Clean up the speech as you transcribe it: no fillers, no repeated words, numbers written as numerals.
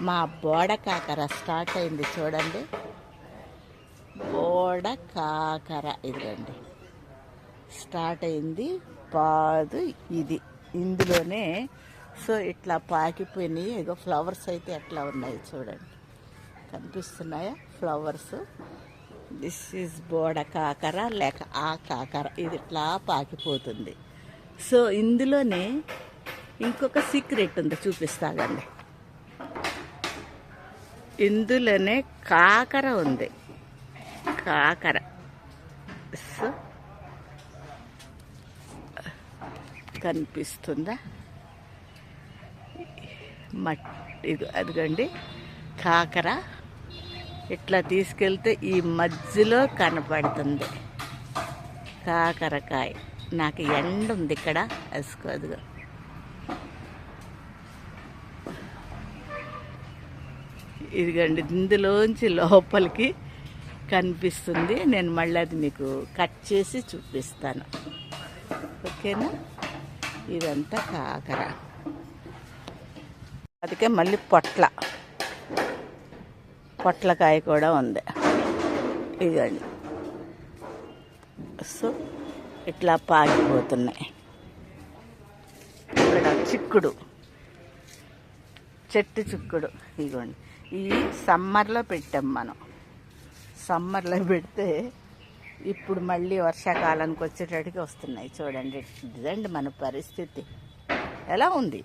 మా బోడ కాకర స్టార్ట్ అయింది చూడండి. బోడ కాకర ఇదిగండి స్టార్ట్ అయింది. పాదు ఇది ఇందులోనే. సో ఇట్లా పాకిపోయినాయి. ఏదో ఫ్లవర్స్ అయితే ఎట్లా ఉన్నాయి చూడండి, కనిపిస్తున్నాయా ఫ్లవర్స్. దిస్ ఈజ్ బోడ కాకర లేక ఆ కాకర. ఇది ఇట్లా పాకిపోతుంది. సో ఇందులోనే ఇంకొక సీక్రెట్ ఉంది, చూపిస్తాగండి. ఇందులోనే కాకర ఉంది, కాకర. సో కనిపిస్తుందా? మట్టి అదిగండి కాకర. ఇట్లా తీసుకెళ్తే ఈ మధ్యలో కనపడుతుంది కాకరకాయ. నాకు ఎండ ఉంది ఇక్కడ, వేసుకో. అదిగో ఇదిగండి ఇందులోంచి లోపలికి కనిపిస్తుంది. నేను మళ్ళీ అది మీకు కట్ చేసి చూపిస్తాను, ఓకేనా? ఇదంతా కాకర. అందుకే మళ్ళీ పొట్లకాయ కూడా ఉంది, ఇదండి. సో ఇట్లా పాగిపోతున్నాయి. ఇక్కడ చిక్కుడు, చెట్టు చిక్కుడు. ఇదిగోండి, ఇవి సమ్మర్లో పెట్టాం మనం. సమ్మర్లో పెడితే ఇప్పుడు మళ్ళీ వర్షాకాలానికి వచ్చేటట్టుగా వస్తున్నాయి. చూడండి ఇదండి మన పరిస్థితి ఎలా ఉంది.